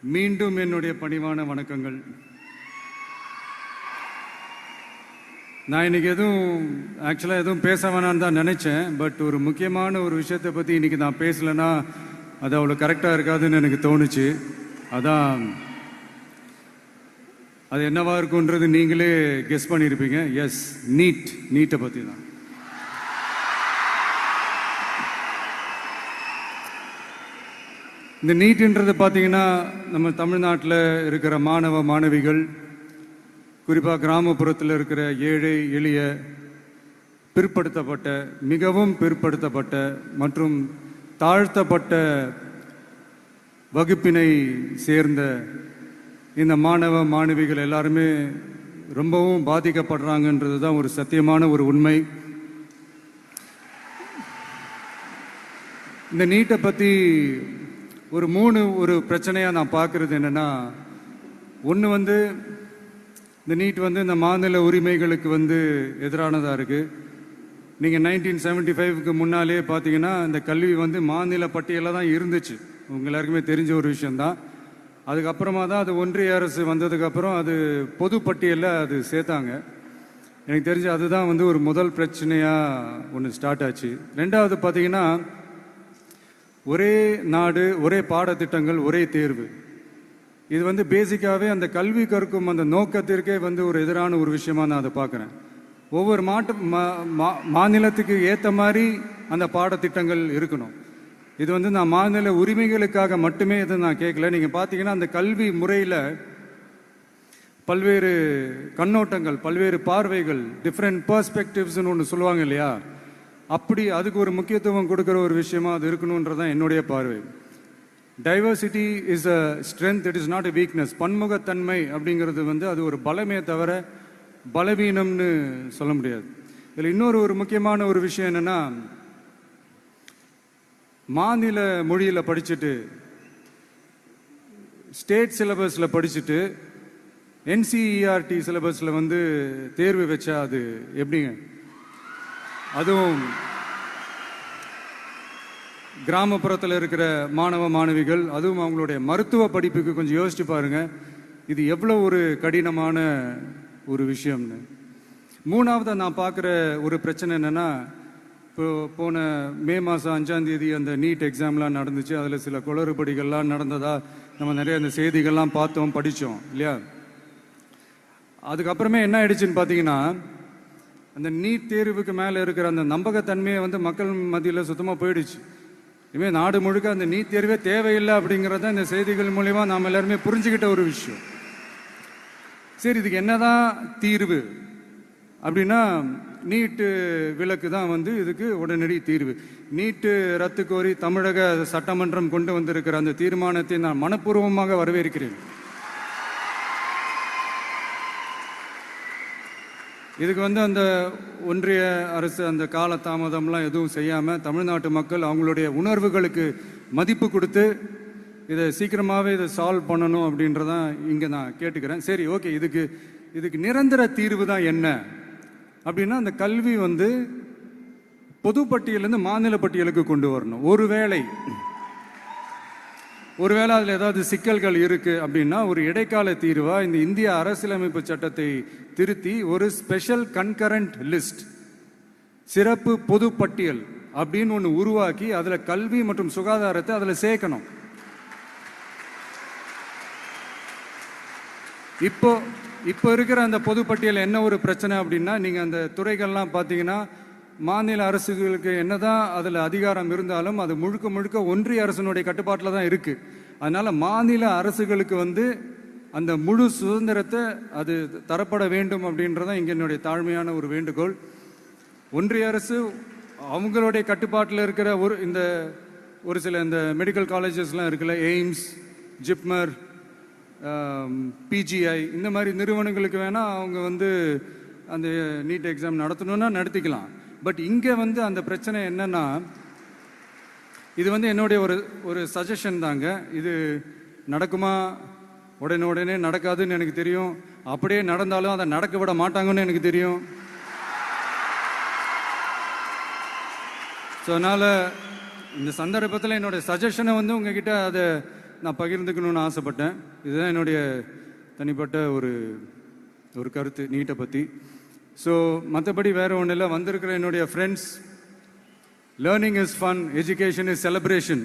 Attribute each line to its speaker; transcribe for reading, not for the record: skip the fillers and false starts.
Speaker 1: மீண்டும் என்னுடைய பணிவான வணக்கங்கள். நான் இன்னைக்கு ஆக்சுவலாக எதுவும் பேச வேணான்னு தான் நினச்சேன். பட் ஒரு முக்கியமான ஒரு விஷயத்தை பற்றி இன்னைக்கு நான் பேசலைன்னா அது அவ்வளோ கரெக்டாக இருக்காதுன்னு எனக்கு தோணுச்சு. அதான் அது என்னவா இருக்குன்றது நீங்களே கெஸ் பண்ணியிருப்பீங்க. எஸ், நீட்டை பற்றி தான். இந்த நீட்ன்றது பார்த்தீங்கன்னா நம்ம தமிழ்நாட்டில் இருக்கிற மாணவ மாணவிகள், குறிப்பாக கிராமப்புறத்தில் இருக்கிற ஏழை எளிய பிற்படுத்தப்பட்ட, மிகவும் பிற்படுத்தப்பட்ட மற்றும் தாழ்த்தப்பட்ட வகுப்பினை சேர்ந்த இந்த மாணவ மாணவிகள் எல்லாருமே ரொம்பவும் பாதிக்கப்படுறாங்கன்றது தான் ஒரு சத்தியமான ஒரு உண்மை. இந்த நீட்டை பற்றி ஒரு பிரச்சனையாக நான் பார்க்குறது என்னென்னா, ஒன்று இந்த நீட் இந்த மாநில உரிமைகளுக்கு எதிரானதாக இருக்குது. நீங்கள் 1975க்கு முன்னாலே பார்த்தீங்கன்னா இந்த கல்வி மாநில பட்டியலில் தான் இருந்துச்சு. உங்க எல்லாருக்குமே தெரிஞ்ச ஒரு விஷயந்தான். அதுக்கப்புறமா தான் அது ஒன்றிய அரசு வந்ததுக்கப்புறம் அது பொது பட்டியலில் அது சேர்த்தாங்க. எனக்கு தெரிஞ்சு அதுதான் ஒரு முதல் பிரச்சனையாக ஒன்று ஸ்டார்ட் ஆச்சு. ரெண்டாவது பார்த்தீங்கன்னா, ஒரே நாடு, ஒரே பாடத்திட்டங்கள், ஒரே தேர்வு. இது பேசிக்காகவே அந்த கல்வி கற்கும் அந்த நோக்கத்திற்கே ஒரு எதிரான ஒரு விஷயமா நான் அதை பார்க்குறேன். ஒவ்வொரு மாநிலத்துக்கு ஏற்ற மாதிரி அந்த பாடத்திட்டங்கள் இருக்கணும். இது நான் மாநில உரிமைகளுக்காக மட்டுமே இதை நான் கேட்கல. நீங்கள் பார்த்தீங்கன்னா அந்த கல்வி முறையில் பல்வேறு கண்ணோட்டங்கள், பல்வேறு பார்வைகள், டிஃப்ரெண்ட் பர்ஸ்பெக்டிவ்ஸ்னு ஒன்று சொல்லுவாங்க இல்லையா, அப்படி அதுக்கு ஒரு முக்கியத்துவம் கொடுக்குற ஒரு விஷயமா அது இருக்கணுன்றதான் என்னுடைய பார்வை. Diversity is a strength, it is not a weakness. பன்முகத்தன்மை அப்படிங்கிறது அது ஒரு பலமே தவிர பலவீனம்னு சொல்ல முடியாது. இதில் இன்னொரு முக்கியமான ஒரு விஷயம் என்னன்னா, மாநில மொழியில் படிச்சுட்டு ஸ்டேட் சிலபஸில் படிச்சுட்டு என்சிஇஆர்டி சிலபஸில் தேர்வு வச்சா அது எப்படிங்க? அதுவும் கிராமப்புறத்தில் இருக்கிற மாணவ மாணவிகள், அதுவும் அவங்களுடைய மருத்துவ படிப்புக்கு கொஞ்சம் யோசிச்சு பாருங்க, இது எவ்வளோ ஒரு கடினமான ஒரு விஷயம்னு. மூணாவது நான் பார்க்குற ஒரு பிரச்சனை என்னன்னா, இப்போ போன மே மாதம் 5ஆம் தேதி அந்த நீட் எக்ஸாம்லாம் நடந்துச்சு. அதில் சில குளறுபடிகள்லாம் நடந்ததா நம்ம நிறைய அந்த செய்திகள்லாம் பார்த்தோம், படித்தோம் இல்லையா. அதுக்கப்புறமே என்ன ஆயிடுச்சுன்னு பார்த்தீங்கன்னா, அந்த நீட் தேர்வுக்கு மேலே இருக்கிற அந்த நம்பகத்தன்மையை மக்கள் மத்தியில் சுத்தமாக போயிடுச்சு. இனிமேல் நாடு முழுக்க அந்த நீட் தேர்வே தேவையில்லை அப்படிங்கிறத இந்த செய்திகள் மூலிமா நாம் எல்லாருமே புரிஞ்சுக்கிட்ட ஒரு விஷயம். சரி, இதுக்கு என்னதான் தீர்வு அப்படின்னா, நீட்டு விலக்கு தான் இதுக்கு உடனடி தீர்வு. நீட்டு ரத்து கோரி தமிழக சட்டமன்றம் கொண்டு வந்திருக்கிற அந்த தீர்மானத்தை நான் மனப்பூர்வமாக வரவேற்கிறேன். இதுக்கு அந்த ஒன்றிய அரசு அந்த கால தாமதம்லாம் எதுவும் செய்யாமல் தமிழ்நாட்டு மக்கள் அவங்களுடைய உணர்வுகளுக்கு மதிப்பு கொடுத்து இதை சீக்கிரமாகவே இதை சால்வ் பண்ணணும் அப்படின்றதான் இங்கே நான் கேட்டுக்கிறேன். சரி, ஓகே, இதுக்கு நிரந்தர தீர்வு தான் என்ன அப்படின்னா, அந்த கல்வி பொது பட்டியலேருந்து மாநில பட்டியலுக்கு கொண்டு வரணும். ஒருவேளை அதில் ஏதாவது சிக்கல்கள் இருக்கு அப்படின்னா ஒரு இடைக்கால தீர்வா இந்த இந்திய அரசியலமைப்பு சட்டத்தை திருத்தி ஒரு ஸ்பெஷல் கன்கரண்ட் லிஸ்ட், சிறப்பு பொது பட்டியல் அப்படின்னு ஒன்று உருவாக்கி அதில் கல்வி மற்றும் சுகாதாரத்தை அதில் சேர்க்கணும். இப்போ இருக்கிற அந்த பொது பட்டியல் என்ன ஒரு பிரச்சனை அப்படின்னா, நீங்கள் அந்த துறைகள்லாம் பார்த்தீங்கன்னா மாநில அரசுகளுக்கு என்னதான் அதில் அதிகாரம் இருந்தாலும் அது முழுக்க முழுக்க ஒன்றிய அரசினுடைய கட்டுப்பாட்டில் தான் இருக்குது. அதனால் மாநில அரசுகளுக்கு அந்த முழு சுதந்திரத்தை அது தரப்பட வேண்டும் அப்படின்றதான் இங்கே என்னுடைய தாழ்மையான ஒரு வேண்டுகோள். ஒன்றிய அரசு அவங்களுடைய கட்டுப்பாட்டில் இருக்கிற ஒரு சில இந்த மெடிக்கல் காலேஜஸ்லாம் இருக்குல்ல, எய்ம்ஸ், ஜிப்மர், பிஜிஐ, இந்த மாதிரி நிறுவனங்களுக்கு வேணால் அவங்க அந்த நீட் எக்ஸாம் நடத்தணும்னா நடத்திக்கலாம். பட் இங்கே அந்த பிரச்சனை என்னன்னா, இது என்னுடைய ஒரு சஜஷன் தாங்க. இது நடக்குமா? உடனே நடக்காதுன்னு எனக்கு தெரியும். அப்படியே நடந்தாலும் அதை நடக்க விட மாட்டாங்கன்னு எனக்கு தெரியும். ஸோ அதனால் இந்த சந்தர்ப்பத்தில் என்னோட சஜஷனை உங்ககிட்ட அதை நான் பகிர்ந்துக்கணும்னு ஆசைப்பட்டேன். இதுதான் என்னுடைய தனிப்பட்ட ஒரு கருத்து நீட்டை பற்றி. ஸோ மற்றபடி வேறு ஒன்றும் இல்லை. வந்திருக்கிற என்னுடைய friends, learning is fun, education is celebration.